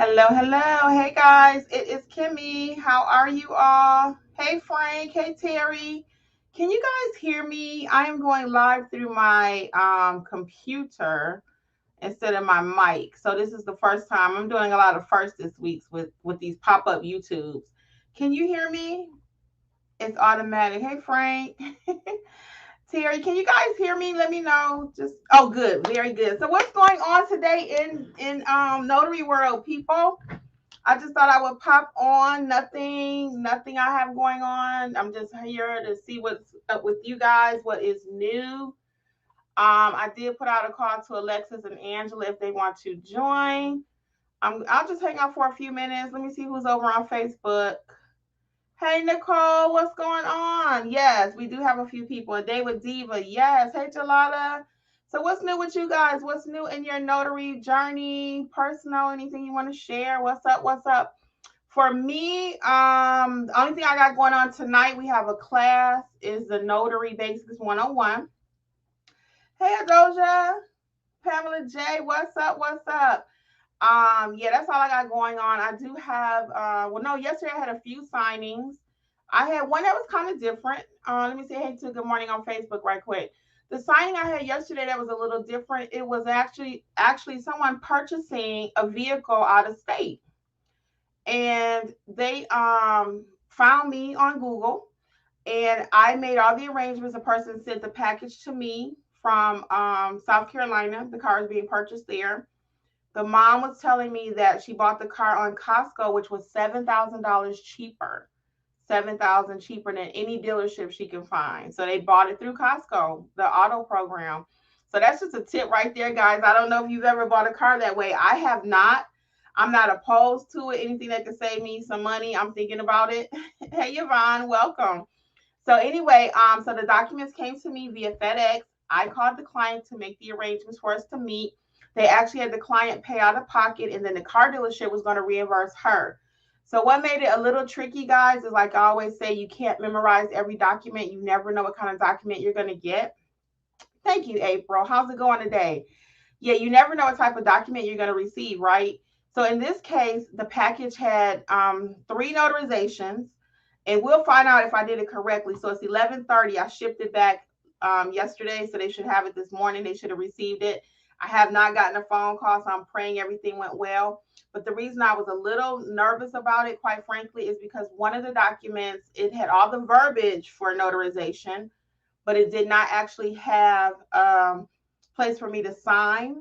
Hello, hello. Hey guys, it is Kimmi. How are you all? Hey Frank, hey Terry. Can you guys hear me? I am going live through my computer instead of my mic. So this is the first time. I'm doing a lot of firsts this week with these pop-up YouTubes. Can you hear me? It's automatic. Hey Frank. Terry, can you guys hear me? Let me know. Just oh good, very good. So what's going on today in notary world, people? I just thought I would pop on. Nothing I have going on. I'm just here to see what's up with you guys, what is new. I did put out a call to Alexis and Angela if they want to join. I'll just hang out for a few minutes. Let me see who's over on Facebook. Hey Nicole, what's going on? Yes, we do have a few people. A day with Diva. Yes. Hey Jalada. So what's new with you guys? What's new in your notary journey? Personal? Anything you want to share? What's up? What's up? For me, the only thing I got going on tonight, we have a class, is the Notary Basics 101. Hey Adoja, Pamela J, what's up? What's up? Yeah, that's all I got going on. I do have well no, yesterday I had a few signings. I had one that was kind of different. Let me say hey to good morning on Facebook right quick. The signing I had yesterday that was a little different. It was actually someone purchasing a vehicle out of state. And they found me on Google, and I made all the arrangements. The person sent the package to me from South Carolina. The car is being purchased there. The mom was telling me that she bought the car on Costco, which was $7,000 cheaper. 7,000 cheaper than any dealership she can find. So they bought it through Costco, the auto program. So that's just a tip right there, guys. I don't know if you've ever bought a car that way. I have not. I'm not opposed to it. Anything that could save me some money, I'm thinking about it. Hey, Yvonne, welcome. So anyway, so the documents came to me via FedEx. I called the client to make the arrangements for us to meet. They actually had the client pay out of pocket, and then the car dealership was going to reimburse her. So what made it a little tricky, guys, is like I always say, you can't memorize every document. You never know what kind of document you're going to get. Thank you, April. How's it going today? Yeah, you never know what type of document you're going to receive, right? So in this case, the package had three notarizations, and we'll find out if I did it correctly. So it's 11:30. I shipped it back yesterday, so they should have it this morning. They should have received it. I have not gotten a phone call, so I'm praying everything went well. But the reason I was a little nervous about it, quite frankly, is because one of the documents, it had all the verbiage for notarization, but it did not actually have place for me to sign.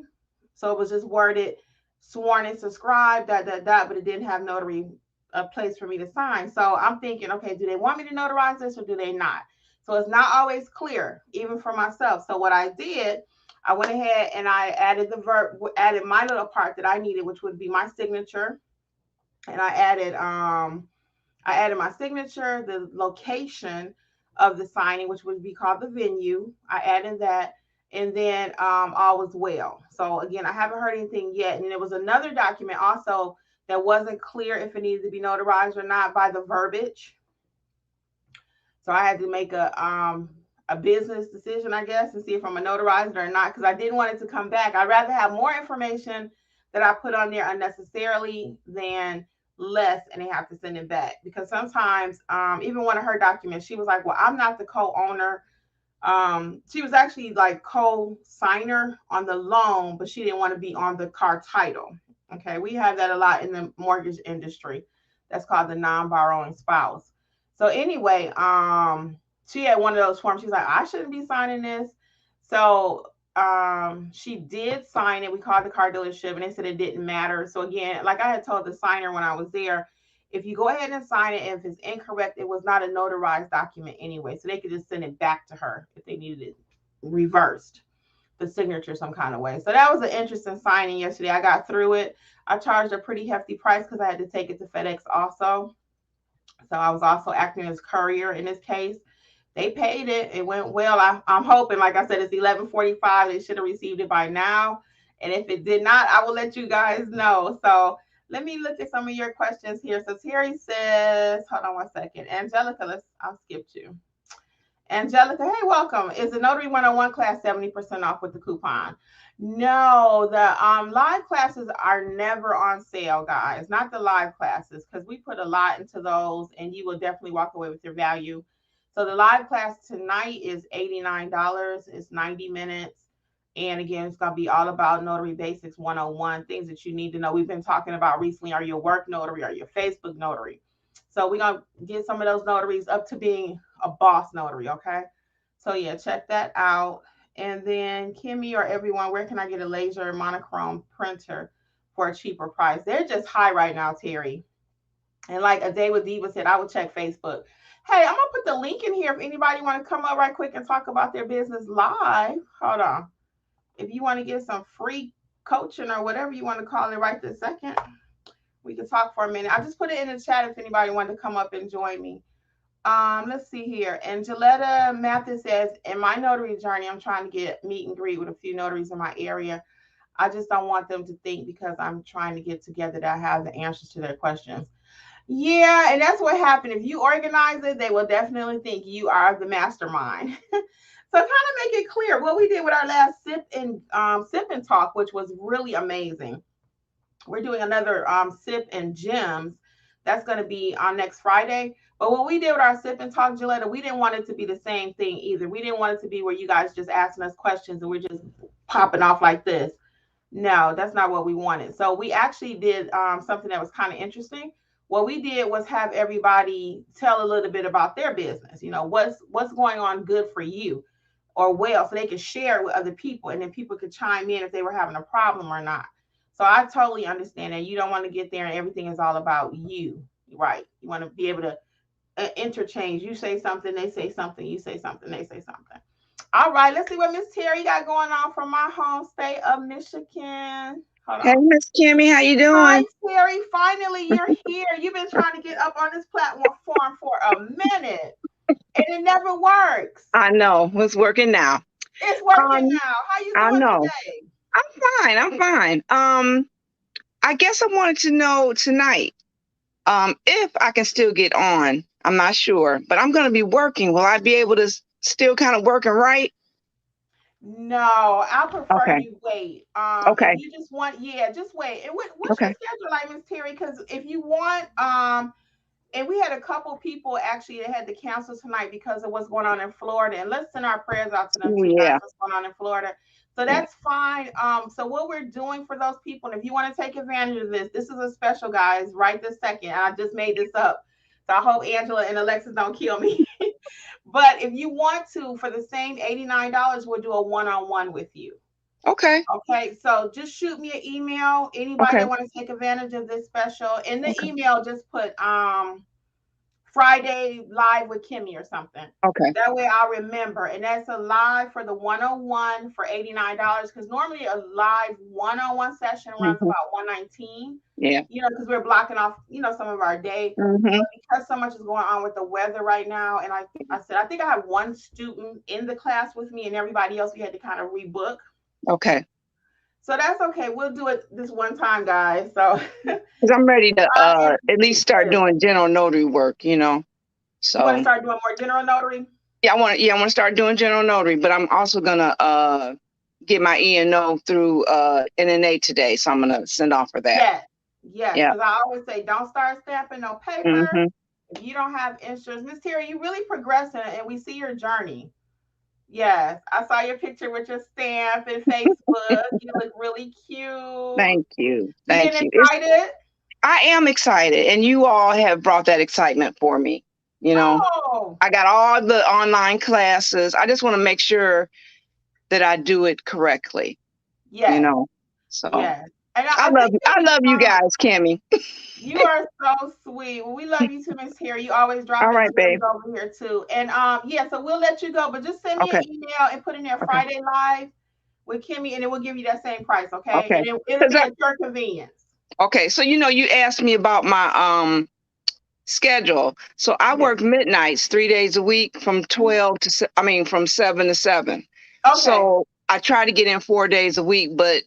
So it was just worded sworn and subscribed, but it didn't have notary a place for me to sign. So I'm thinking, okay, do they want me to notarize this or do they not? So it's not always clear, even for myself. So what I did, I went ahead and I added my little part that I needed, which would be my signature. And I added my signature, the location of the signing, which would be called the venue. I added that, and then all was well. So again, I haven't heard anything yet. And there was another document also that wasn't clear if it needed to be notarized or not by the verbiage. So I had to make a business decision, I guess, to see if I'm a notarizer or not, because I didn't want it to come back. I'd rather have more information that I put on there unnecessarily than less, and they have to send it back. Because sometimes, even one of her documents, she was like, "Well, I'm not the co-owner." She was actually like co-signer on the loan, but she didn't want to be on the car title. Okay, we have that a lot in the mortgage industry. That's called the non-borrowing spouse. So anyway, she had one of those forms. She's like, I shouldn't be signing this. So she did sign it. We called the car dealership and they said it didn't matter. So again, like I had told the signer when I was there, if you go ahead and sign it, if it's incorrect, it was not a notarized document anyway. So they could just send it back to her if they needed it reversed, the signature some kind of way. So that was an interesting signing yesterday. I got through it. I charged a pretty hefty price because I had to take it to FedEx also. So I was also acting as courier in this case. They paid it. It went well. I'm hoping, like I said, it's 11:45. They should have received it by now. And if it did not, I will let you guys know. So let me look at some of your questions here. So Terry says, hold on one second. Angelica, I'll skip you. Angelica, hey, welcome. Is the Notary 101 class 70% off with the coupon? No, the live classes are never on sale, guys. Not the live classes, because we put a lot into those, and you will definitely walk away with your value. So the live class tonight is $89. It's 90 minutes. And again, it's going to be all about Notary Basics 101, things that you need to know. We've been talking about recently, are you a work notary? Are you a Facebook notary? So we're going to get some of those notaries up to being a boss notary, okay? So yeah, check that out. And then Kimmi or everyone, where can I get a laser monochrome printer for a cheaper price? They're just high right now, Terry. And like A Day with Diva said, I would check Facebook. Hey, I'm gonna put the link in here if anybody want to come up right quick and talk about their business live. Hold on. If you want to get some free coaching or whatever you want to call it right this second, we can talk for a minute. I just put it in the chat if anybody wanted to come up and join me. Let's see here. Angeletta Mathis says, in my notary journey, I'm trying to get meet and greet with a few notaries in my area. I just don't want them to think because I'm trying to get together that I have the answers to their questions. Yeah, and that's what happened. If you organize it, they will definitely think you are the mastermind. So kind of make it clear what we did with our last sip and talk, which was really amazing. We're doing another sip and gems. That's going to be on next Friday. But what we did with our sip and talk, Gilletta, we didn't want it to be the same thing either. We didn't want it to be where you guys just asking us questions and we're just popping off like this. No, that's not what we wanted. So we actually did something that was kind of interesting. What we did was have everybody tell a little bit about their business. You know, what's going on good for you or well, so they can share it with other people, and then people could chime in if they were having a problem or not. So I totally understand that you don't want to get there and everything is all about you, right? You want to be able to interchange. You say something, they say something. You say something, they say something. All right, let's see what Miss Terry got going on from my home state of Michigan. Hold Hey, on. Miss Kimmi, how you Hi, doing? Terry. Finally, you're here. You've been trying to get up on this platform for a minute, and it never works. I know it's working now. It's working Um, now. How you I doing know. today? I'm fine. I'm fine. I guess I wanted to know tonight, if I can still get on. I'm not sure, but I'm going to be working. Will I be able to still kind of work and write? No, I prefer Okay. you wait. If Okay. you just want, yeah, just wait. And what's your Okay. schedule like, Miss Terry? Because if you want, and we had a couple people actually that had to cancel tonight because of what's going on in Florida. And let's send our prayers out to them Oh, too, guys. yeah. What's going on in Florida? So Yeah. that's fine. So what we're doing for those people, and if you want to take advantage of this, this is a special, guys. Right this second, I just made this up. So I hope Angela and Alexis don't kill me. But if you want to, for the same $89, we'll do a one-on-one with you. Okay. Okay, so just shoot me an email. Anybody Okay. that want to take advantage of this special in the Okay. email, just put Friday live with Kimmi or something. Okay. That way I'll remember. And that's a live for the 101 for $89. Because normally a live one-on-one session runs Hmm. about 119, Yeah. because we're blocking off, some of our day. Hmm. But because so much is going on with the weather right now, and I said I think I have one student in the class with me and everybody else we had to kind of rebook. Okay. So that's okay. We'll do it this one time, guys. So Because I'm ready to I am at least start good. doing general notary work, You want to So start doing more general notary? I want to start doing general notary, but I'm also gonna get my E&O through NNA today, so I'm gonna send off for that. Yes, yes. Yeah. Because I always say, don't start stamping no paper Hmm. if you don't have insurance. Miss Terry, you really progressing, and we see your journey. Yes, I saw your picture with your stamp and Facebook. You look really cute. Thank you. You Thank getting you. excited? I am excited, and you all have brought that excitement for me. You know, Oh, I got all the online classes. I just want to make sure that I do it correctly. You yes, know, so yes. And I I love think you. you'll I be love you fine. guys, Kimmi. You are so sweet. Well, we love you too, Miss Terry. You always All dropping right, gems babe. over here too. And yeah, so we'll let you go, but just send me an Okay. email and put in there Okay. Friday live with Kimmi, and it will give you that same price, okay? Okay. And it'll Cause be at your convenience. okay. So you asked me about my schedule. So I Yes. work midnights 3 days a week from Mhm. 12 to I mean from 7 to 7. Okay. So I try to get in 4 days a week, but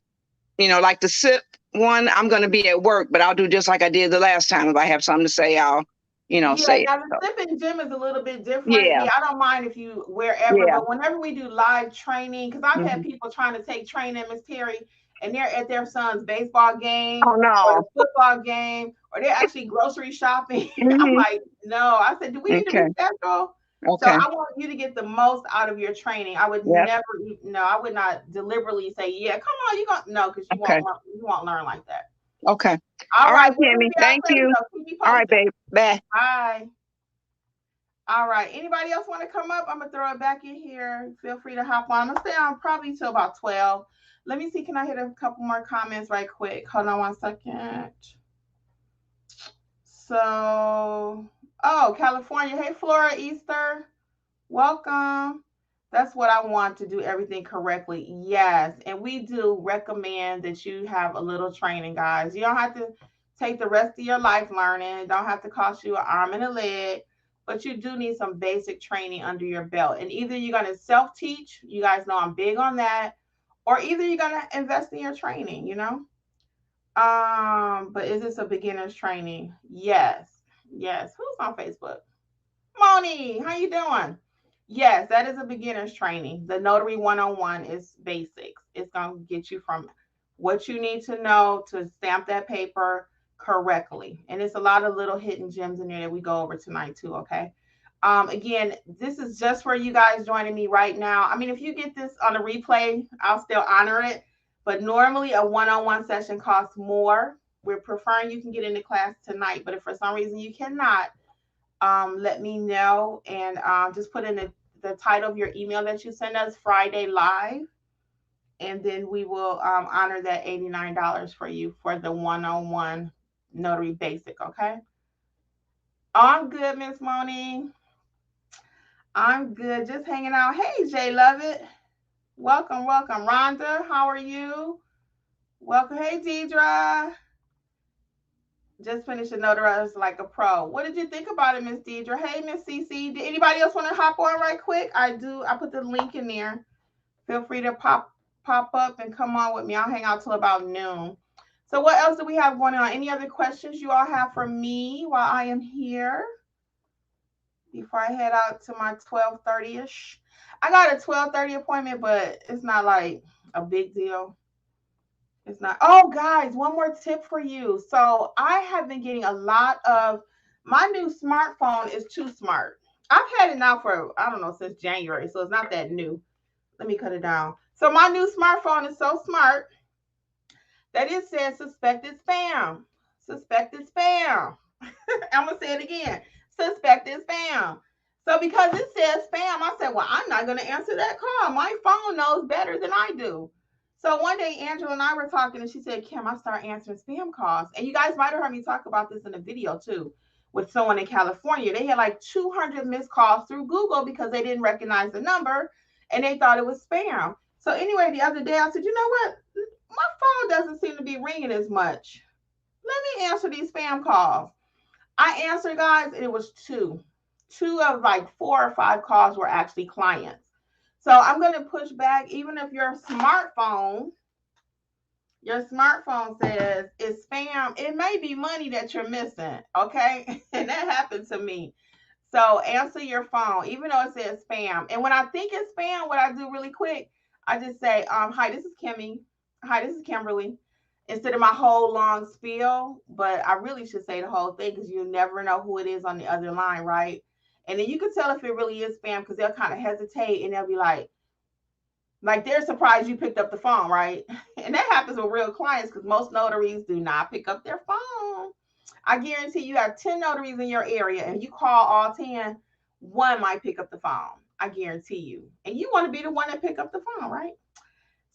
like the SIP one, I'm going to be at work, but I'll do just like I did the last time. If I have something to say, I'll, Yeah, say it. now the So, sip and gym is a little bit different. yeah, Yeah, I don't mind if you wherever, yeah. but whenever we do live training, because I've had Hmm. people trying to take training, Miss Terry, and they're at their son's baseball game Oh or no. the football game, or they're actually grocery shopping. I'm Hmm. like, no. I said, do we need to Okay. reschedule? So Okay. I want you to get the most out of your training. I would Yep. never, no, I would not deliberately say, yeah, come on, you got no, because Okay. you won't learn like that. Okay. All All right, right, well, this Kimmy. be our Thank pleasure you. though. Keep me All right, posted. babe. Bye. Bye. All right. Anybody else want to come up? I'm gonna throw it back in here. Feel free to hop on. I'm gonna stay on probably till about 12. Let me see. Can I hit a couple more comments right quick? Hold on 1 second. So, oh, California. Hey, Flora Easter. Welcome. That's what I want to do everything correctly. Yes. And we do recommend that you have a little training, guys. You don't have to take the rest of your life learning. It don't have to cost you an arm and a leg, but you do need some basic training under your belt. And either you're going to self teach, you guys know I'm big on that, or either you're going to invest in your training, you know? But is this a beginner's training? Yes. Yes. Who's on Facebook? Moni, how you doing? Yes, that is a beginner's training. The Notary 101 is basics. It's going to get you from what you need to know to stamp that paper correctly. And it's a lot of little hidden gems in there that we go over tonight too, okay? Again, this is just for you guys joining me right now. I mean, if you get this on a replay, I'll still honor it. But normally a one-on-one session costs more. We're preferring you can get into class tonight, but if for some reason you cannot, let me know and just put in the title of your email that you send us Friday live, and then we will honor that $89 for you for the one-on-one notary basic. Okay. I'm good, Miss Moni. I'm good. Just hanging out. Hey, Jay Lovett. Welcome, welcome. Rhonda, how are you? Welcome. Hey, Deidre. Just finished a notarize like a pro. What did you think about it, Miss Deidre? Hey, Miss CC. Did anybody else want to hop on right quick? I do. I put the link in there. Feel free to pop up and come on with me. I'll hang out till about noon. So what else do we have going on? Any other questions you all have for me while I am here? Before I head out to my 12:30ish. I got a 12:30 appointment, but it's not like a big deal. It's not. Oh, guys, one more tip for you. So I have been getting a lot of my new smartphone is too smart. I've had it now for I don't know since January, so it's not that new. Let me cut it down. So my new smartphone is so smart that it says suspected spam. Suspected spam. I'm gonna say it again. Suspected spam. So because it says spam, I said, well, I'm not gonna answer that call. My phone knows better than I do. So one day Angela and I were talking and she said, Kim, I start answering spam calls. And you guys might have heard me talk about this in a video too with someone in California. They had like 200 missed calls through Google because they didn't recognize the number and they thought it was spam. So anyway, the other day I said, you know what? My phone doesn't seem to be ringing as much. Let me answer these spam calls. I answered, guys, and it was two. Two of like 4 or 5 calls were actually clients. So I'm going to push back, even if your smartphone says it's spam, it may be money that you're missing. Okay. And that happened to me. So answer your phone, even though it says spam. And when I think it's spam, what I do really quick, I just say, hi, this is Kimmy. Hi, this is Kimberly. Instead of my whole long spiel, but I really should say the whole thing because you never know who it is on the other line, right? And then you can tell if it really is spam because they'll kind of hesitate and they'll be like they're surprised you picked up the phone, right? And that happens with real clients because most notaries do not pick up their phone. I guarantee you have 10 notaries in your area and you call all 10, one might pick up the phone. I guarantee you. And you want to be the one that pick up the phone, right?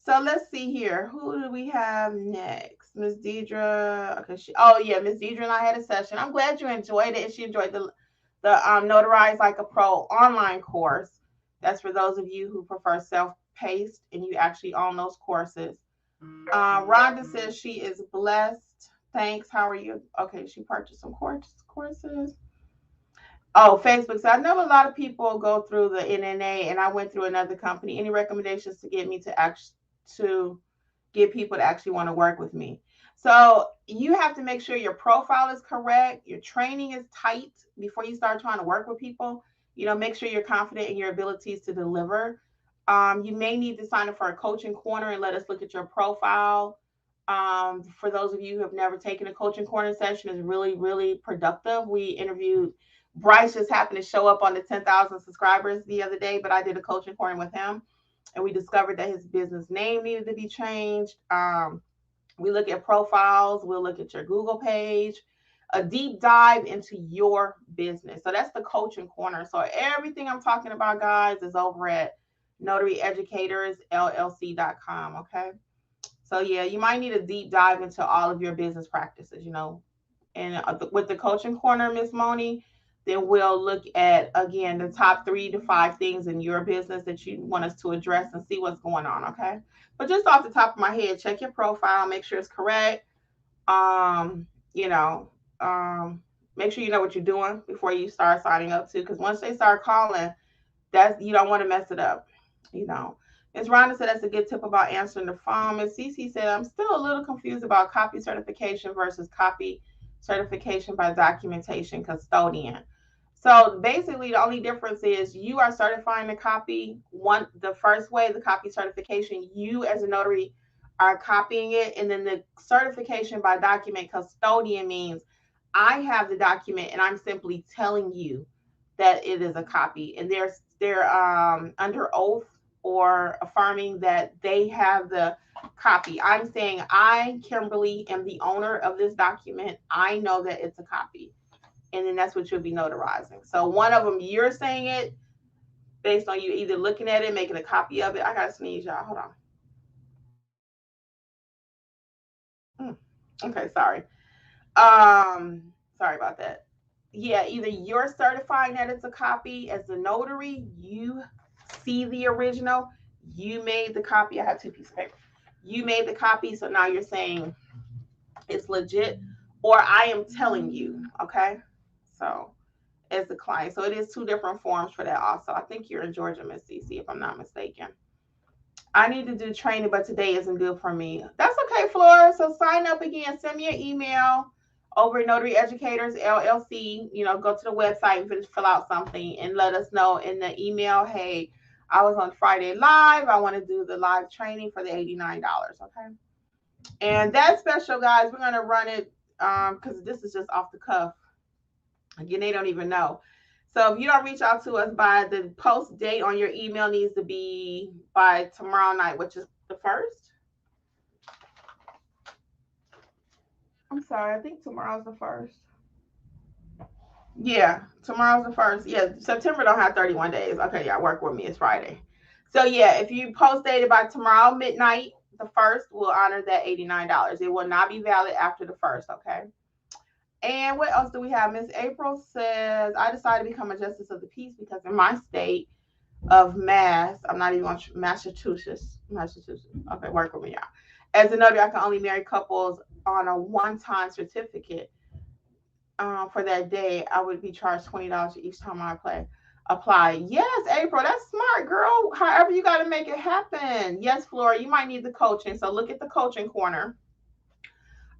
So let's see here. Who do we have next? Miss Deidre. Okay, oh yeah, Miss Deidre and I had a session. I'm glad you enjoyed it. She enjoyed the Notarize Like a Pro online course. That's for those of you who prefer self-paced and you actually own those courses. Rhonda says she is blessed. Thanks. How are you? Okay, she purchased some courses. Oh, Facebook. So I know a lot of people go through the NNA, and I went through another company. Any recommendations to get me to get people to actually want to work with me? So you have to make sure your profile is correct, your training is tight before you start trying to work with people. Make sure you're confident in your abilities to deliver. You may need to sign up for a coaching corner and let us look at your profile. For those of you who have never taken a coaching corner session, is really, really productive. We interviewed Bryce, just happened to show up on the 10,000 subscribers the other day, but I did a coaching corner with him, and we discovered that his business name needed to be changed. We look at profiles, we'll look at your Google page, a deep dive into your business. So that's the coaching corner. So everything I'm talking about, guys, is over at notaryeducatorsllc.com. Okay. So yeah, you might need a deep dive into all of your business practices. And with the coaching corner, Miss Moni, then we'll look at, again, the top 3 to 5 things in your business that you want us to address and see what's going on. Okay. But just off the top of my head, check your profile, make sure it's correct. Um, you know, make sure you know what you're doing before you start signing up too. Because once they start calling, you don't want to mess it up. You know. Ms. Rhonda said that's a good tip about answering the phone. Ms. Cece said, I'm still a little confused about copy certification versus copy certification by documentation custodian. So basically, the only difference is you are certifying the copy. The first way, the copy certification, you as a notary are copying it, and then the certification by document custodian means I have the document and I'm simply telling you that it is a copy, and they're under oath or affirming that they have the copy. I'm saying I, Kimberly, am the owner of this document. I know that it's a copy, and then that's what you'll be notarizing. So one of them, you're saying it based on you either looking at it, making a copy of it. I gotta sneeze, y'all. Hold on. Okay, sorry. Sorry about that. Yeah, either you're certifying that it's a copy as the notary, you see the original, you made the copy. I have 2 pieces of paper. You made the copy, so now you're saying it's legit, or I am telling you, okay? So as the client. So it is 2 different forms for that also. I think you're in Georgia, Miss Cece, if I'm not mistaken. I need to do training, but today isn't good for me. That's okay, Flora. So sign up again. Send me an email over at Notary Educators LLC. Go to the website and fill out something and let us know in the email, hey, I was on Friday Live. I want to do the live training for the $89. Okay. And that special, guys, we're going to run it because this is just off the cuff. Again, they don't even know. So if you don't reach out to us by the post date on your email, needs to be by tomorrow night, which is the 1st. I'm sorry, I think tomorrow's the 1st. Yeah, tomorrow's the 1st. Yeah, September don't have 31 days. Okay, y'all work with me. It's Friday. So yeah, if you post dated by tomorrow midnight, the 1st, we'll honor that $89. It will not be valid after the 1st. Okay. And what else do we have? Miss April says, I decided to become a justice of the peace because in my state of Mass, I'm not even on Massachusetts. Okay, work with me, y'all. As a notary, I can only marry couples on a one-time certificate. For that day, I would be charged $20 each time I apply. Yes, April, that's smart, girl. However, you got to make it happen. Yes, Flora, you might need the coaching. So look at the coaching corner.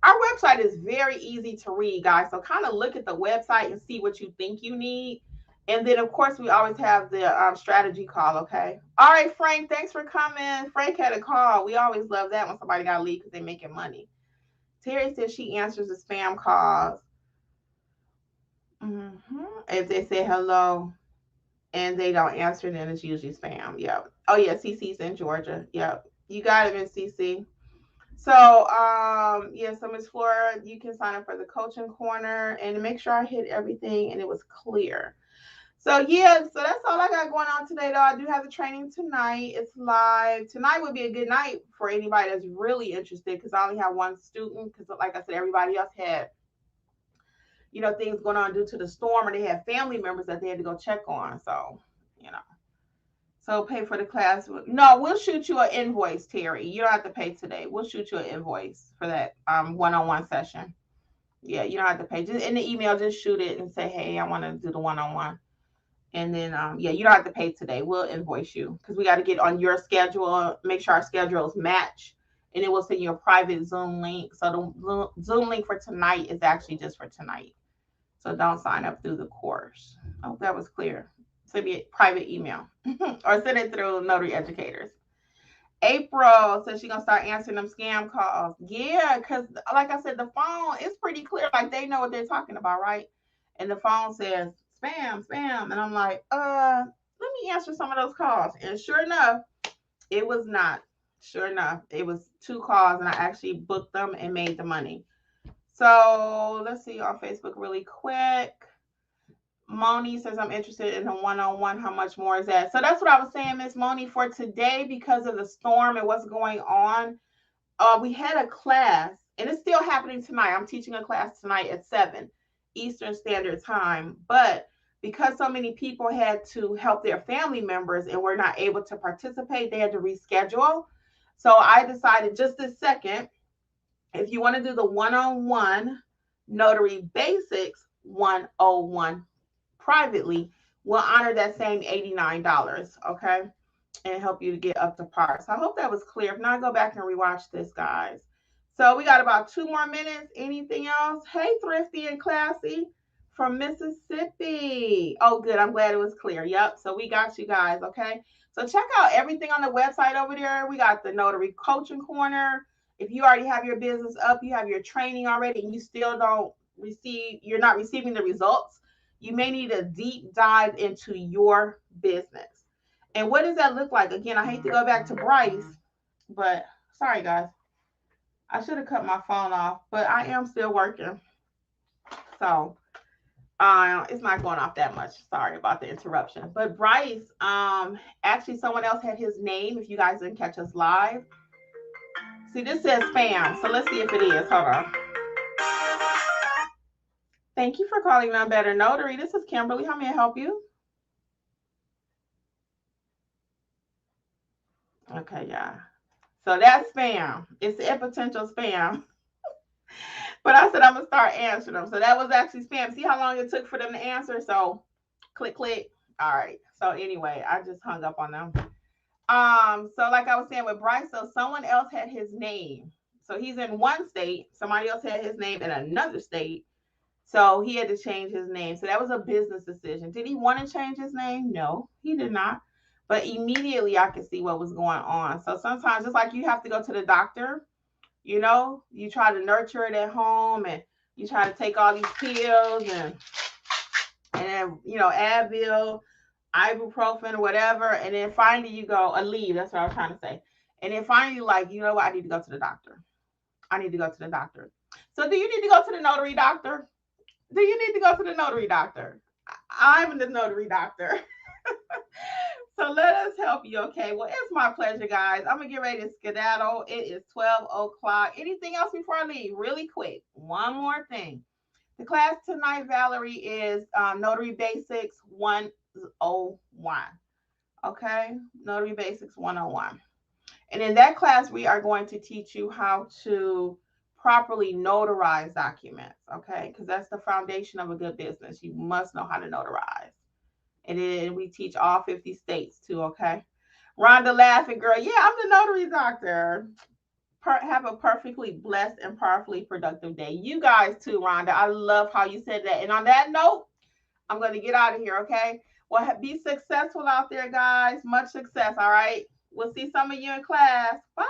Our website is very easy to read, guys. So kind of look at the website and see what you think you need. And then, of course, we always have the strategy call, okay? All right, Frank, thanks for coming. Frank had a call. We always love that when somebody got to leave because they're making money. Terry says she answers the spam calls. If they say hello and they don't answer, then it's usually spam. Yep. Oh, yeah, CC's in Georgia. Yep. You got it, Miss CC. So, yeah, so Miss Flora, you can sign up for the coaching corner and make sure I hit everything and it was clear. So, yeah, so that's all I got going on today, though. I do have the training tonight. It's live. Tonight would be a good night for anybody that's really interested because I only have one student because, like I said, everybody else had, things going on due to the storm or they had family members that they had to go check on. So, So pay for the class. No, we'll shoot you an invoice, Terry. You don't have to pay today. We'll shoot you an invoice for that one-on-one session. Yeah, you don't have to pay. Just in the email, just shoot it and say, hey, I want to do the one-on-one. And then, yeah, you don't have to pay today. We'll invoice you because we got to get on your schedule, make sure our schedules match. and it will send you a private Zoom link. So the Zoom link for tonight is actually just for tonight. So don't sign up through the course. I hope that was clear. Send me a private email or send it through Notary Educators. April says she's gonna start answering them scam calls. Yeah, because like I said, the phone is pretty clear. Like they know what they're talking about, right? And the phone says spam, spam, and I'm like, let me answer some of those calls. And sure enough, it was not. Sure enough, it was 2 calls, and I actually booked them and made the money. So let's see on Facebook really quick. Moni says, I'm interested in a one-on-one. How much more is that? So that's what I was saying, Miss Moni, for today, because of the storm and what's going on. We had a class, and it's still happening tonight. I'm teaching a class tonight at 7 Eastern Standard Time. But because so many people had to help their family members and were not able to participate, they had to reschedule. So I decided just this second, if you want to do the one-on-one Notary Basics 101 privately, we'll honor that same $89, okay? And help you to get up to par. So I hope that was clear. If not, go back and rewatch this, guys. So we got about 2 more minutes. Anything else? Hey, Thrifty and Classy from Mississippi. Oh, good. I'm glad it was clear. Yep. So we got you guys, okay? So check out everything on the website over there. We got the Notary Coaching Corner. If you already have your business up, you have your training already, and you still don't you're not receiving the results, you may need a deep dive into your business. And what does that look like? Again, I hate to go back to Bryce, but sorry, guys. I should have cut my phone off, but I am still working. So it's not going off that much. Sorry about the interruption. But Bryce, actually someone else had his name if you guys didn't catch us live. See, this says spam. So let's see if it is. Hold on. Thank you for calling None Better Notary. This is Kimberly. How may I help you? Okay, yeah. So that's spam. It's a potential spam. But I said I'm going to start answering them. So that was actually spam. See how long it took for them to answer? So click, click. All right. So anyway, I just hung up on them. So like I was saying with Bryce, so someone else had his name. So he's in one state. Somebody else had his name in another state. So he had to change his name. So that was a business decision. Did he want to change his name? No, he did not. But immediately I could see what was going on. So sometimes it's like you have to go to the doctor. You know, you try to nurture it at home and you try to take all these pills and then, you know, Advil, ibuprofen, or whatever. And then finally you go, Aleve, that's what I was trying to say. And then finally, like, you know what? I need to go to the doctor. I need to go to the doctor. So do you need to go to the notary doctor? Do you need to go to the notary doctor? I'm the notary doctor. So let us help you, okay? Well, it's my pleasure, guys. I'm going to get ready to skedaddle. It is 12 o'clock. Anything else before I leave? Really quick. One more thing. The class tonight, Valerie, is Notary Basics 101. Okay? Notary Basics 101. And in that class, we are going to teach you how to properly notarize documents, okay? Because that's the foundation of a good business. You must know how to notarize. And then we teach all 50 states too, okay? Rhonda laughing, girl. Yeah, I'm the notary doctor. Have a perfectly blessed and powerfully productive day. You guys too, Rhonda. I love how you said that. And on that note, I'm going to get out of here, okay? Well, be successful out there, guys. Much success, all right? We'll see some of you in class. Bye.